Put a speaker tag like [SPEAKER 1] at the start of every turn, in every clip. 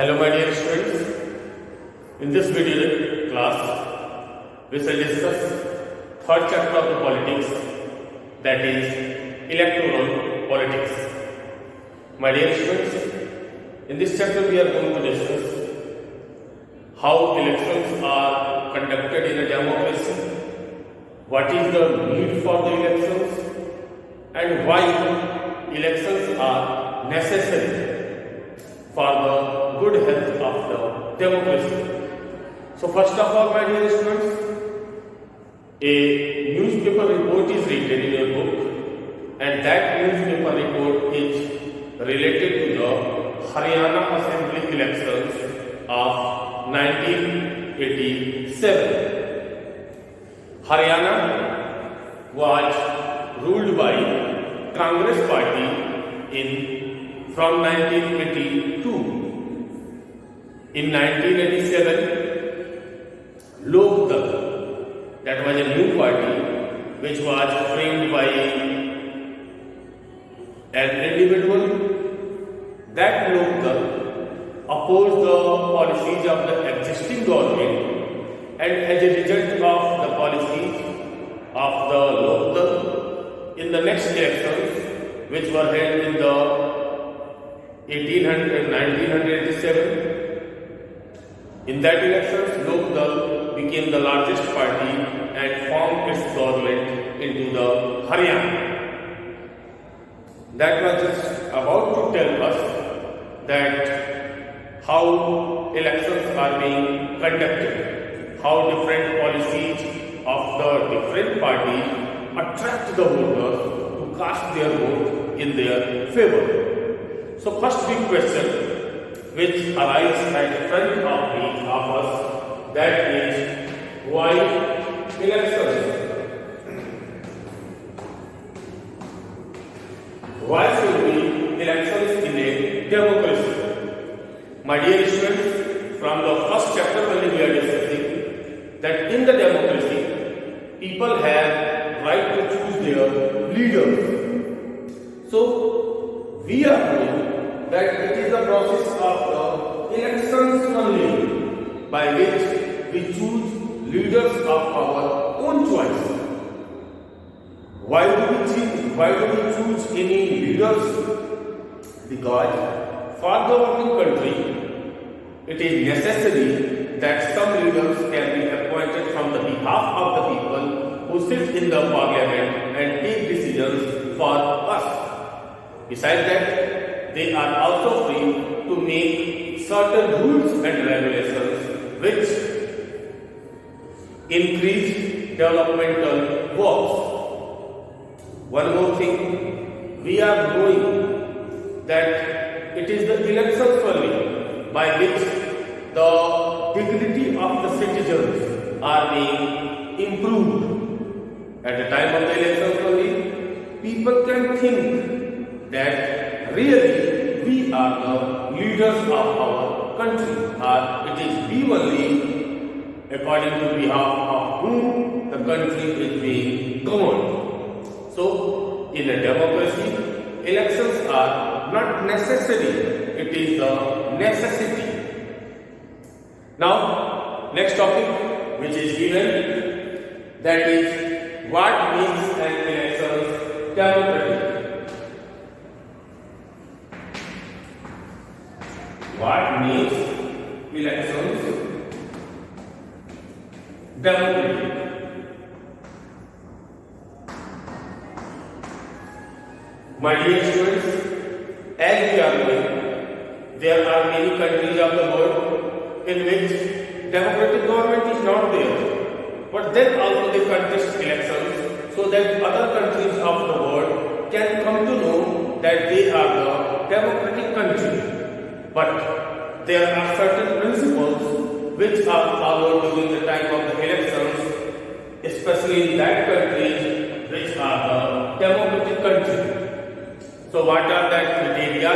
[SPEAKER 1] Hello my dear students, in this video class we shall discuss third chapter of the politics, that is electoral politics. My dear students, in this chapter we are going to discuss how elections are conducted in a democracy, what is the need for the elections and why elections are necessary for the good health of the democracy. So first of all, my dear students, a newspaper report is written in your book, and that newspaper report is related to the Haryana Assembly elections of 1987. Haryana was ruled by Congress party from 1982. In 1987, Lok Dal, that was a new party which was framed by an individual. That Lok Dal opposed the policies of the existing government, and as a result of the policies of the Lok Dal, in the next elections, which were held in the 1987, in that elections, Lok Dal became the largest party and formed its government into the Haryana. That was just about to tell us that how elections are being conducted, how different policies of the different parties attract the voters to cast their vote in their favor. So first big question which arises at the front of each of us, that is, why elections? Why should we elections in a democracy? My dear students, from the first chapter only we are discussing that in the democracy, people have right to choose their leaders. So we are doing that it is the process of the elections only by which we choose leaders of our own choice. Why do we choose any leaders? Because for the governing country, it is necessary that some leaders can be appointed from the behalf of the people who sit in the parliament and take decisions for us. Besides that, they are also free to make certain rules and regulations which increase developmental works. One more thing, we are knowing that it is the elections only by which the dignity of the citizens are being improved. At the time of the elections only, people can think that really we are the leaders of our country, or it is we only according to behalf of whom the country is being governed. So in a democracy, elections are not necessary, it is the necessity. Now next topic which is given, that is what makes an election democratic. What makes elections democratic? My dear students, as we are knowing, there are many countries of the world in which democratic government is not there, but then also they contest elections so that other countries of the world can come to know that they are the democratic country. But there are certain principles which are followed during the time of the elections, especially in that countries which are the democratic country. So what are that criteria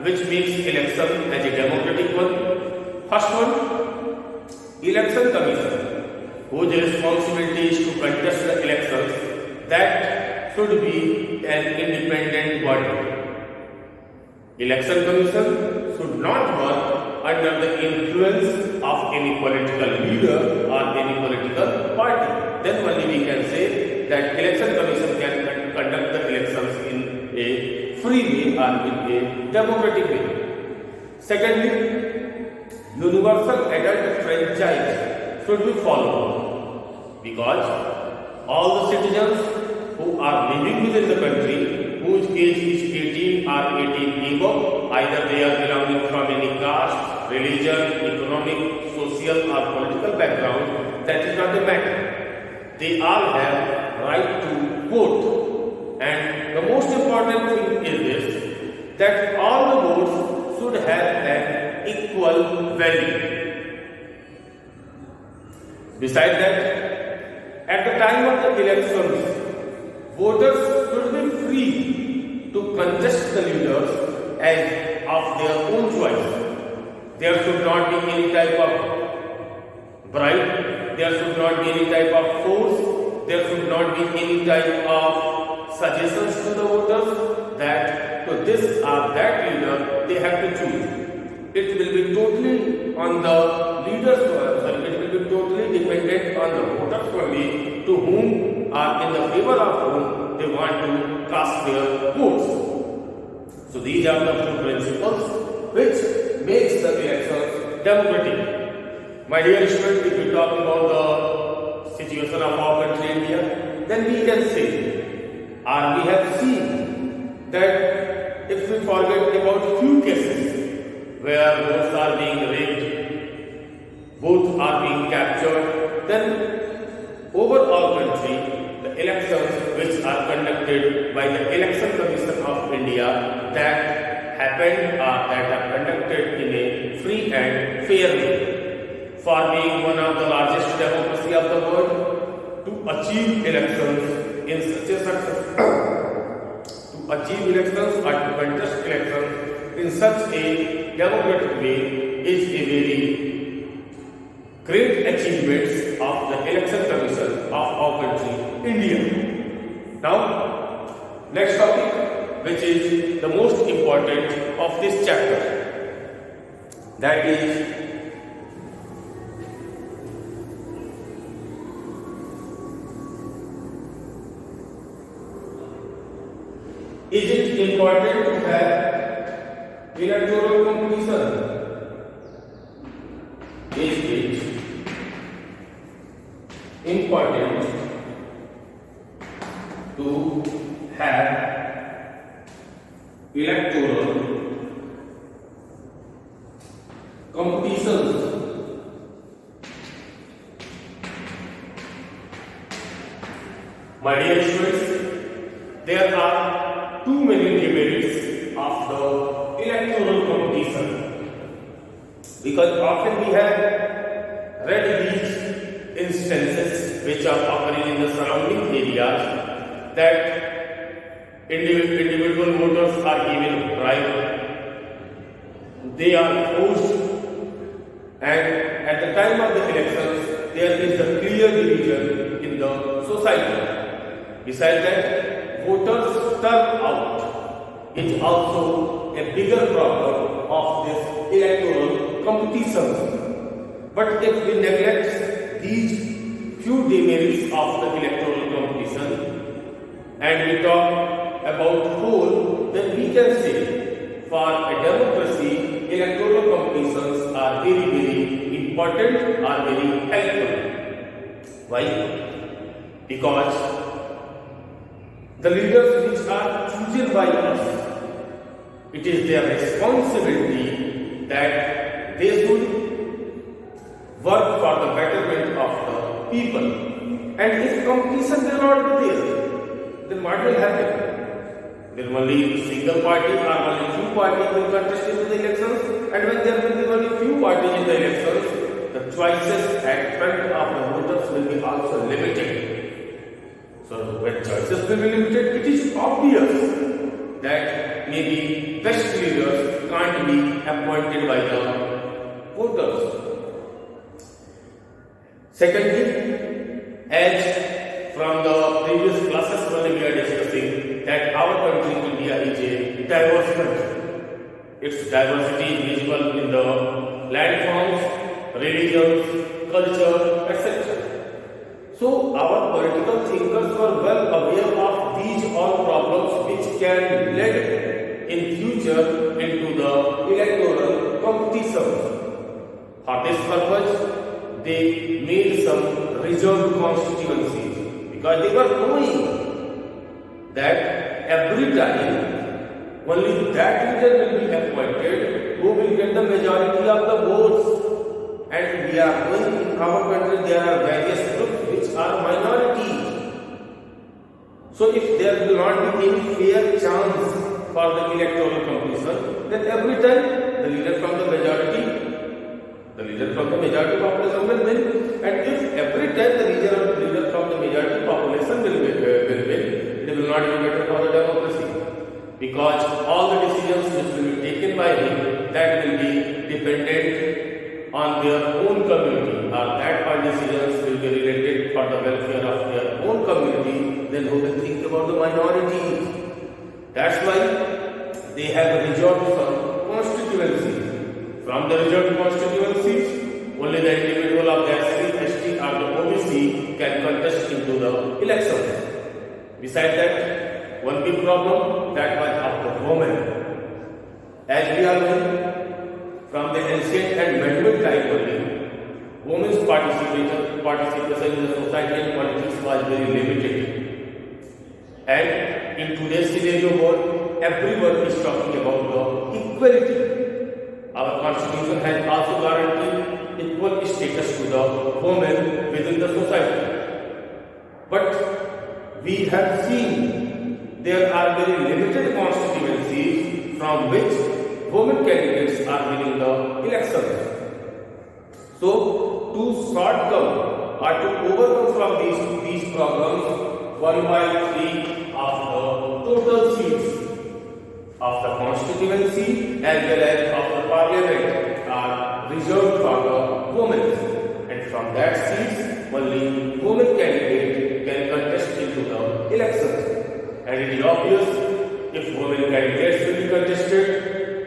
[SPEAKER 1] which makes election as a democratic one? First one, election commission, whose responsibility is to contest the elections, that should be an independent body. Election Commission should not work under the influence of any political leader or any political party. Then only we can say that Election Commission can conduct the elections in a free way or in a democratic way. Secondly, universal adult franchise should be followed because all the citizens who are living within the country whose age is 18 or 18 above, either they are belonging from any caste, religion, economic, social or political background, that is not the matter. They all have right to vote. And the most important thing is this, that all the votes should have an equal value. Besides that, at the time of the elections, voters should be free to contest the leaders as of their own choice. There should not be any type of bribe, there should not be any type of force, there should not be any type of suggestions to the voters that to this or that leader they have to choose. It will be totally on the leaders, it will be totally dependent on the voters only to whom in the favor of whom they want to cast their votes. So these are the two principles which makes the elections democratic. My dear students, if we talk about the situation of our country India, then we can say, or we have seen that if we forget about few cases where votes are being rigged, votes are being captured, then overall country, the elections which are conducted by the Election Commission of India that happened or that are conducted in a free and fair way. For being one of the largest democracy of the world, to achieve elections in such a to achieve elections or to contest elections in such a democratic way is a very great achievements of the Election Commission of our country, India. Now, next topic, which is the most important of this chapter, that is it important to have electoral competition? Is it important to have electoral competitions? My dear students, there are too many demerits of the electoral competition, because often we have read these instances which are occurring in the surrounding areas that individual voters are given bribe, they are forced, and at the time of the elections there is a clear division in the society. Besides that, voters turnout is also a bigger problem of this electoral competitions. But if we neglect these few demerits of the electoral competition and we talk about whole, then we can say for a democracy, electoral competitions are very, very important, are very helpful. Why? Because the leaders which are chosen by us, it is their responsibility that they should work for the betterment of the people. And if competition will not be there, then what will happen? Then only single party or only few parties will contest in the elections, and when there will be only few parties in the elections, the choices at front of the voters will be also limited. So when choices will be limited, it is obvious that maybe best leaders can't be appointed by the voters. Secondly, as from the previous classes when we are discussing that our country India is a diverse country. Its diversity is visible in the landforms, religions, culture, etc. So our political thinkers were well aware of these all problems which can lead in future into the electoral competitions. For this purpose, they made some reserved constituencies because they were knowing that every time only that leader will be appointed who will get the majority of the votes. And we are knowing in our country there are various groups which are minorities. So if there will not be any fair chance for the electoral competition, then every time the leader from the majority population will win. And if every time the leader from the majority population will win, it will not be better for the democracy. Because all the decisions which will be taken by him, that will be dependent on their own community, or that all decisions will be related for the welfare of their own community, then who will think about the minorities? That's why they have reserved some constituencies. From the reserved constituencies, only the individual of the SC, ST or the OBC can contest into the elections. Besides that, one big problem that was of the women. As we are knowing, from the ancient and medieval time only, women's participation in the society and politics was very limited. And in today's scenario world, everyone is talking about the equality. Our constitution has also guaranteed equal status to the women within the society. But we have seen there are very limited constituencies from which women candidates are winning the elections. So, to shortcome or to overcome from these problems, 1/3 of the total seats of the constituency as well as of the parliament are reserved for the women, and from that seats only women candidate can contest into the elections. And it is obvious, if women candidates will be contested,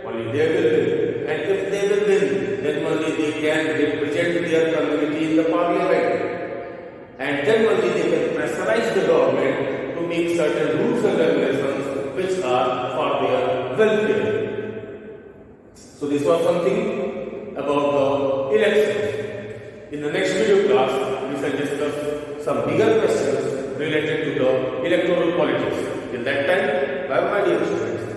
[SPEAKER 1] only they will win, and if they will win, then only they can represent their community in the parliament, and then only they can pressurize the government to make certain rules and regulations which are for their welfare. So this was something about the elections. In the next video class, we shall discuss some bigger questions related to the electoral politics. Till that time, bye my dear students.